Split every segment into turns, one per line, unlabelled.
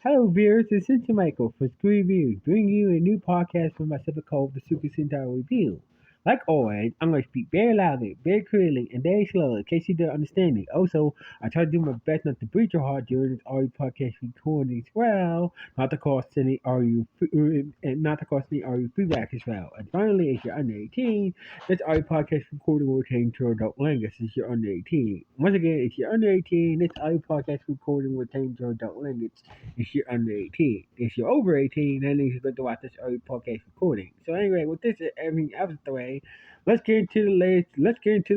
Hello, viewers. This is Michael for Screw Review, bringing you a new podcast from myself called the Super Sentai Review. Like always, I'm going to speak very loudly, very clearly, and very slowly in case you don't understand me. Also, I try to do my best not to breach your heart during this audio podcast recording as well, not to cause any and not to cause any audio feedback as well. And finally, if you're under 18, this audio podcast recording will contain to adult language if you're under 18. Once again, if you're under 18, this audio podcast recording will contain to adult language if you're under 18. If you're over 18, then you should go watch this early podcast recording. So anyway, with this everything out of the way, let's get into the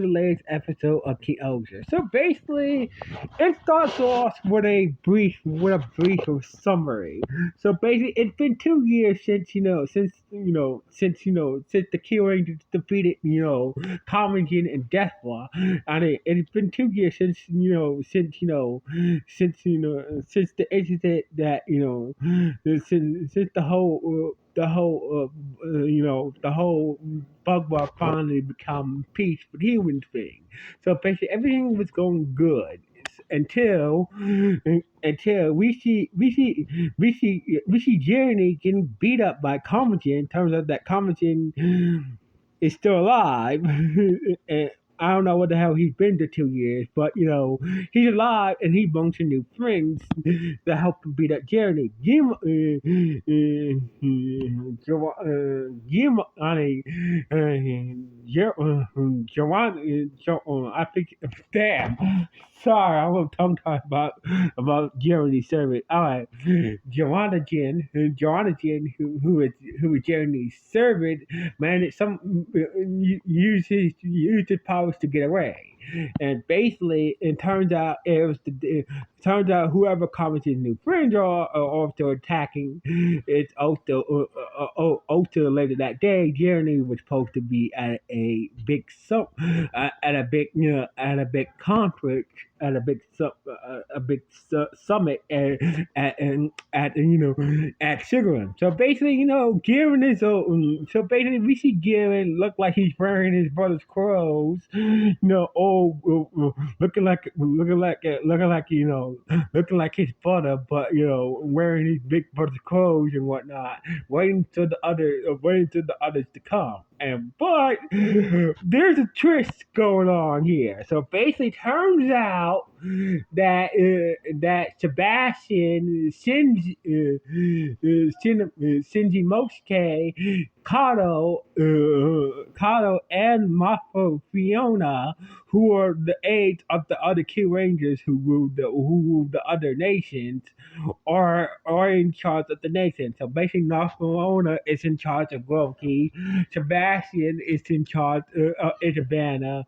latest episode of King-Ohger. So basically, it starts off with a brief summary. So basically, it's been 2 years since the Kill Rangers defeated Comingen and Deathla, and it's been 2 years since the incident that since the whole Bugnarak finally become peace with humans thing. So basically, everything was going good until we see Jeremy getting beat up by Comingen. Turns out that Comingen is still alive. And I don't know what the hell he's been to 2 years, but he's alive and he bunks some new friends to help him beat up Jeremy. I think, damn. Sorry, I'm a little tongue tied about Jeremy's servant. All right, Joanna Jin, who is Jeremy's servant, managed use his powers to get away. And basically, turns out whoever Commen's new friends are after attacking. It's also later that day, Jeremy was supposed to be at a big conference, at summit at Sugarum. So basically, Garen is so basically we see Garen look like he's wearing his brother's clothes, looking like his brother, but wearing his big brother's clothes and whatnot, waiting to the others to come. But there's a twist going on here. So basically, turns out that Sebastian, Shinji Mosuke, Kato, and Mafo Fiona, who are the aides of the other Kill Rangers who ruled the other nations, are in charge of the nation. So basically, Fiona is in charge of Loki. Sebastian is in charge of Isabana.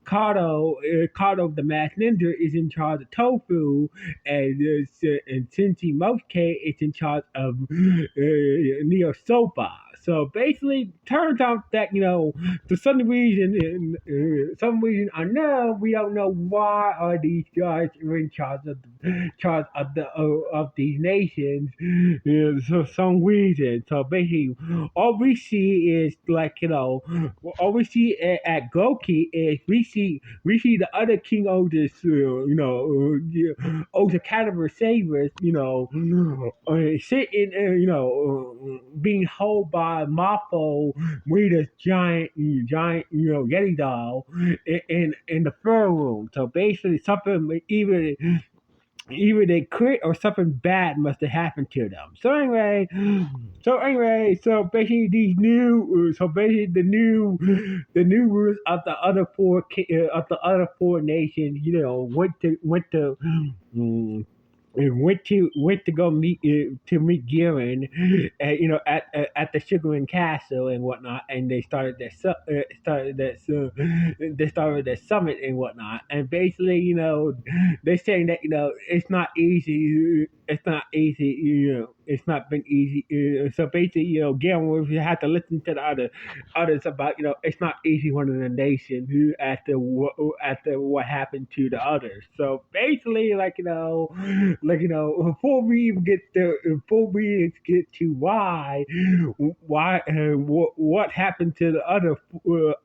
Kato, the Masked Ninja, is in charge of Tofu, and Shinji Mosuke is in charge of Neo Soba. So basically, turns out that for some reason unknown, we don't know why are these guys are in charge of these nations for some reason. So basically, all we see is all we see at Goki is we see the other King-Ohgers, Ohsama Caliber Sabers, sitting, being held by Mafo, Rita's giant, Yeti doll in the throne room. So basically, something either they quit or something bad must have happened to them. So basically the new rulers of the other four nations, went to go meet Garen, at the Sugaring Castle and whatnot, and they started their summit and whatnot, and basically they're saying that it's not easy. It's not been easy. So basically, Garen will have to listen to the others about it's not easy running a nation after what happened to the others. So basically, before we even get to what happened to the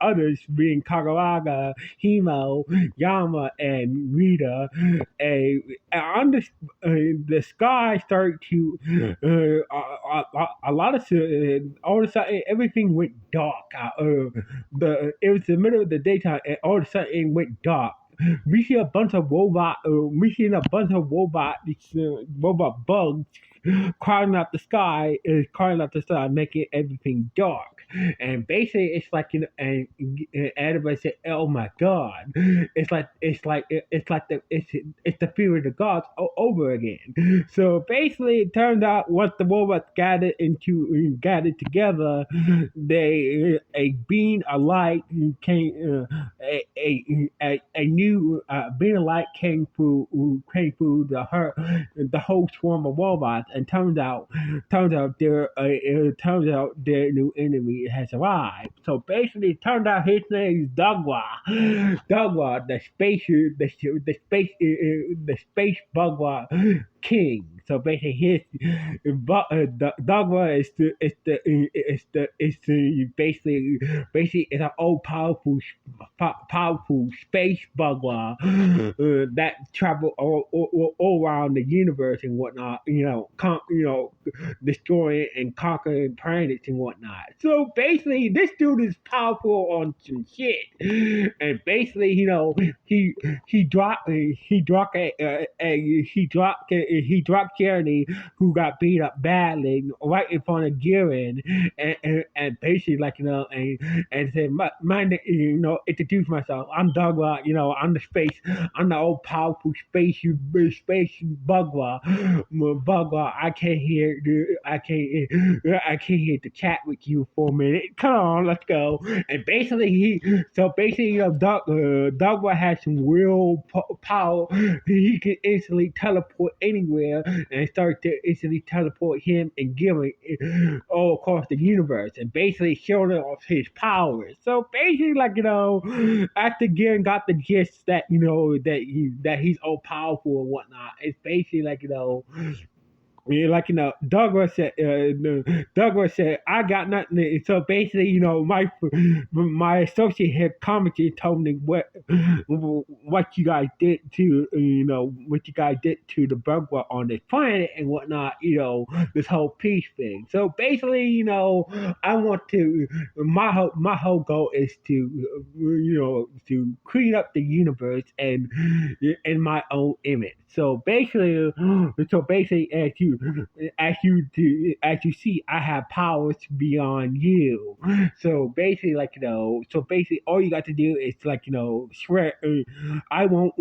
others being Kaguraga, Himo, Yama, and Rita, the sky started to a lot of all of a sudden everything went dark. It was the middle of the daytime, and all of a sudden it went dark. We see a bunch of robot. We see a bunch of robot bugs crawling out the sky, making everything dark. And basically, it's like and everybody said, "Oh my God!" It's the fear of the gods over again. So basically, it turned out once the robots gathered together, they a beam of light came, a new beam of light came through the whole swarm of robots, and turns out their new enemy has arrived. So basically, it turned out his name is Dagwa, the space Bugwa king. So basically, Dogma basically it's an old powerful space bugler that travel all around the universe and whatnot. Destroying and conquering planets and whatnot. So basically, this dude is powerful on some shit, and basically, he dropped Jeremy, who got beat up badly right in front of Garen, and basically and said introduce myself. I'm Douglas. I'm the old powerful space bugler. I can't hear to chat with you for a minute. Come on, let's go. And basically, Douglas has some real power. He can instantly teleport anywhere and start to instantly teleport him and Gillen all across the universe and basically showing off his powers. So basically, after Gillen got the gist that that he's all powerful and whatnot, it's basically Douglas said, "I got nothing." So basically, my associate had commented, told me what you guys did to the burglar on this planet and whatnot. This whole peace thing. So basically, I want to my whole goal is to clean up the universe and in my own image. So basically, as you see, I have powers beyond you. So basically, all you got to do is swear. I won't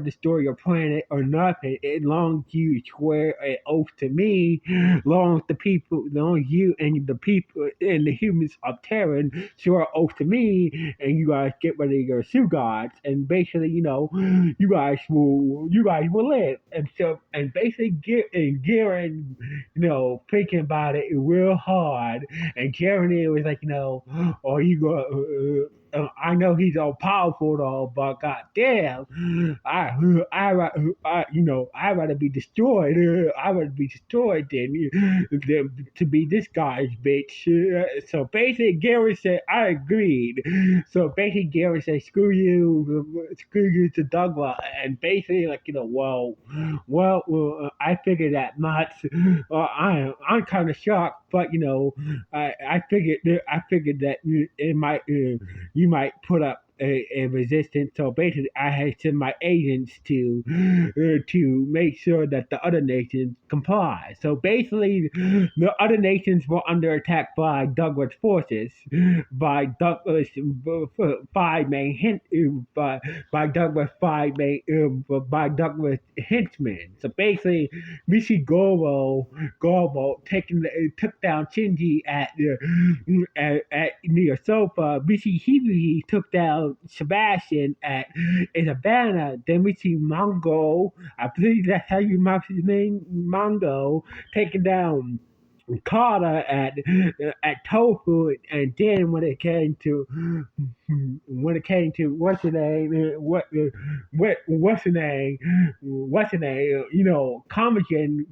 destroy your planet or nothing. As long as you swear an oath to me, long as you and the people and the humans of Terran swear an oath to me, and you guys get rid of your suit gods, and basically, you guys will live. And basically Garen, thinking about it real hard, and Jeremy was like, oh, you go. I know he's all powerful though, but goddamn, I'd rather be destroyed. I'd rather be destroyed than to be this guy's bitch. So basically, Gary said, I agreed. So basically, Gary said, screw you to Douglas, and basically, I figured that much. I'm kind of shocked, but I figured that it might. You might put up a resistance. So basically, I had sent my agents to make sure that the other nations comply. So basically, the other nations were under attack by Douglas forces, by Douglas five main by Douglas henchmen. So basically, we see Goro took down Shinji at near sofa. We see Hibiki took down Sebastian at in Havana. Then we see Mongo. I believe that's how you pronounce his name, Mongo, taking down Carter at Tofu, and then when it came to what's the name, what's the name, Comican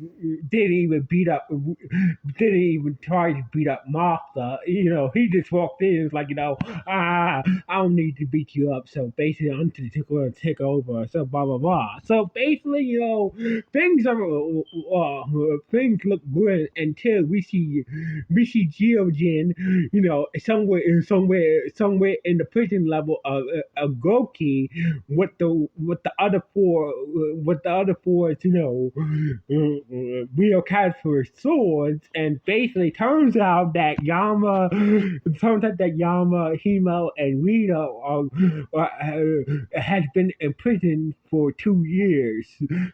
didn't even try to beat up Martha. He just walked in and was like, I don't need to beat you up. So basically, I'm just going to take over. So blah blah blah. So basically, things look good until we see Georgian, somewhere in the prison level of Goki with the other four, real for swords, and basically turns out that Yama, Himo, and Rita has been in prison for 2 years.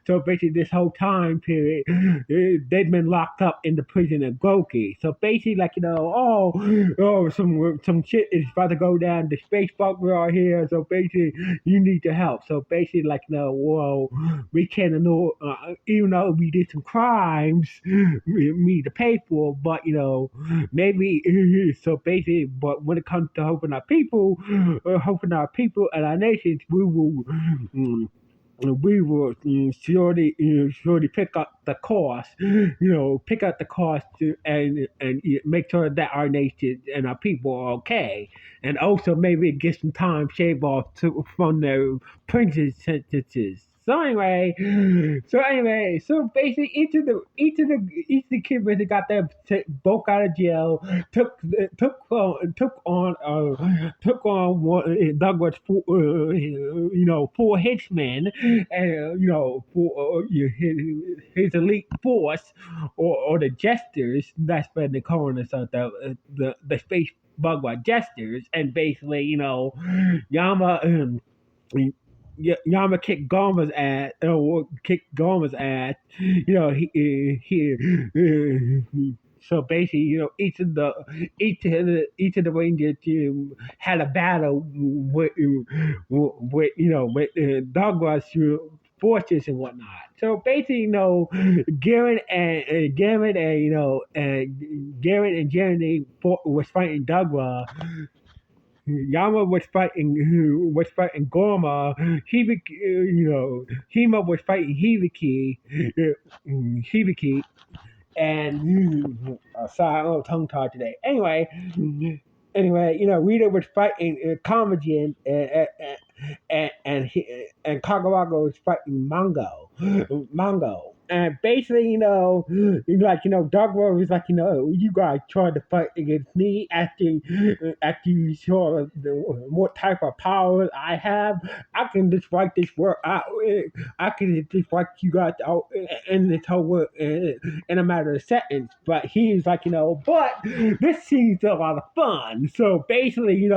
So basically, this whole time period, they've been locked up in the prison of Goki. So basically, some shit is about to go down. The space Bugnarak here. So basically, you need to help. So basically, well, we can't know, even though we did some crimes, we need to pay for, but maybe so basically, but when it comes to helping our people and our nations, mm, surely pick up the cost, and make sure that our nation and our people are okay, and also maybe get some time shaved off from their prison sentences. So basically, each of the kids really got them broke out of jail, took on Douglas four henchmen, and for his elite force, or the jesters. That's been the corners of the space Bugwa jesters, and basically, Yama. Yama kicked Goma's ass. So basically, each of the Rangers had a battle with Douglas forces and whatnot. So basically, Garen and Jeremy was fighting Douglas. Yama was fighting Gorma. Hima was fighting Hibiki, and sorry, I'm a little tongue tied today. Anyway, Rita was fighting Kamajan, and Kaguraga was fighting Mango. And basically, Dogma was like, you guys tried to fight against me after you saw what type of powers I have. I can just write this word out. I can just write you guys out in this whole word in a matter of seconds. But he's like, but this seems a lot of fun. So basically,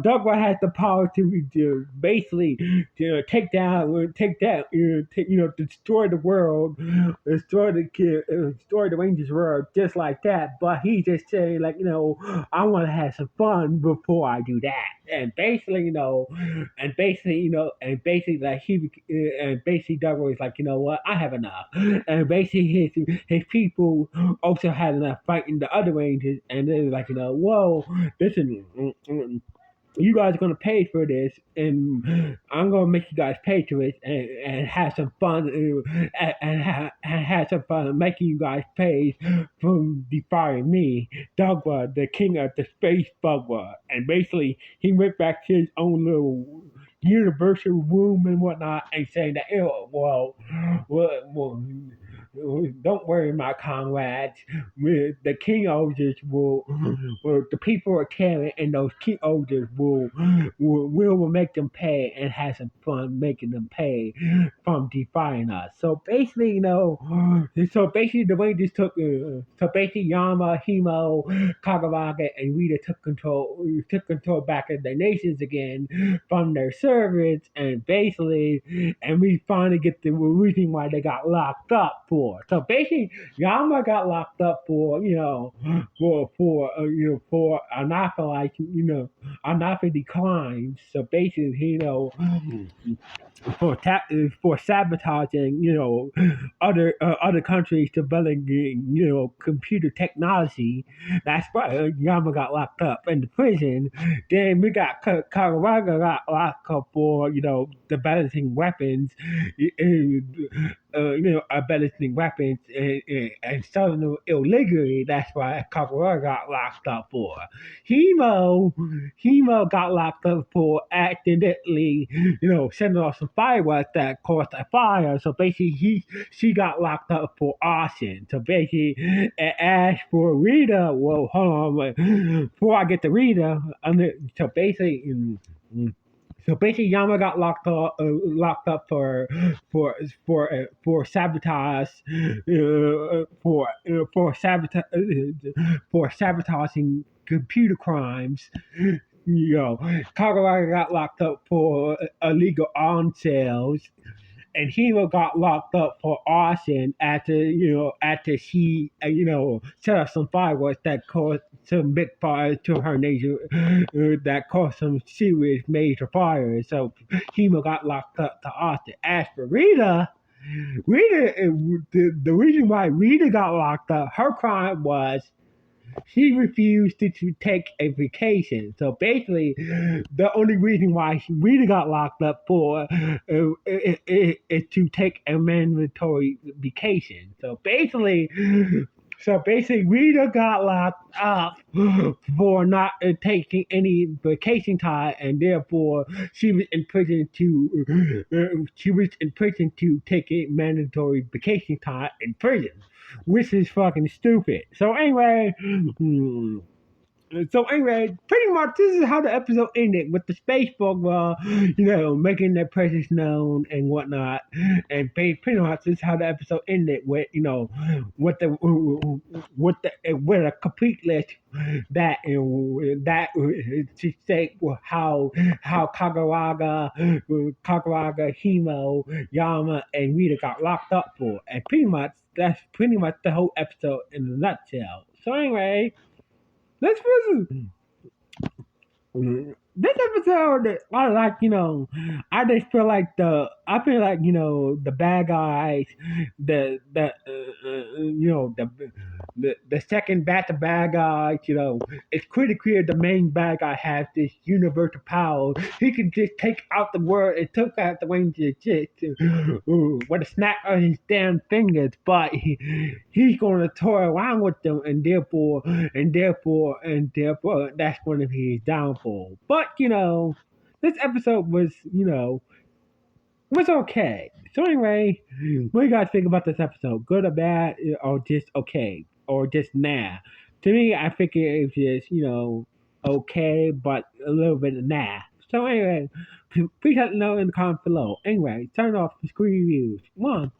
Douglas has the power to basically destroy the world, destroy the Rangers world just like that. But he's just saying, I want to have some fun before I do that. And basically Douglas is like, what, I have enough. And basically his people also had enough fighting the other Rangers, and they're like, whoa, listen. You guys are gonna pay for this, and I'm gonna make you guys pay to it, and have some fun, and have some fun making you guys pay from defying me, Dogwa, the king of the space Bugwa. And basically, he went back to his own little universal room and whatnot, and saying that, don't worry, my comrades. The King-Ohgers the people are caring, and those King-Ohgers will make them pay, and have some fun making them pay from defying us. So basically, the Rangers so basically Yama, Himo, Kaguraga, and Rita took control back of their nations again from their servants, and we finally get the reason why they got locked up for. for. So basically, Yama got locked up for for unauthorized unauthorized crimes. So basically, for for sabotaging, other countries developing, computer technology. That's why Yama got locked up in the prison. Then we got Kawaraga got locked up for, developing weapons, developing weapons and selling them illegally. That's why Kawaraga got locked up for. Hemo, Hemo got locked up for accidentally, sending off some fireworks that caused a fire. So basically, she got locked up for arson. So basically, as for Rita, well, hold on, wait, before I get to Rita, so basically. So basically, Yama got locked up for sabotage, for sabotaging computer crimes. Kagawara got locked up for illegal arms sales, and Hero got locked up for arson after she set up some fireworks that caused some big fires to her nation, that caused some serious major fires. So Hero got locked up to arson. As for Rita, the reason why Rita got locked up, her crime was she refused to take a vacation. So basically, the only reason why she really got locked up for is to take a mandatory vacation. So basically, Rita got locked up for not taking any vacation time, and therefore she was in prison to take a mandatory vacation time in prison, which is fucking stupid. So anyway, pretty much this is how the episode ended with the space bug, making their presence known and whatnot. And pretty much this is how the episode ended with, with the with a complete list that to say how Kaguraga, Himo, Yama, and Rita got locked up for, and pretty much that's pretty much the whole episode in a nutshell. So anyway. Let's listen. This episode, I like, I just feel like the bad guys, the second batch of bad guys, it's pretty clear the main bad guy has this universal power. He can just take out the world and took out the Rangers just with a snap of his damn fingers, but he's going to toy around with them, and therefore, that's going to be his downfall. But this episode was okay. So anyway, what do you guys think about this episode? Good or bad, or just okay, or just nah? To me, I think it's just okay, but a little bit of nah. So anyway, please let me know in the comments below. Anyway, turn off the screen reviews. One.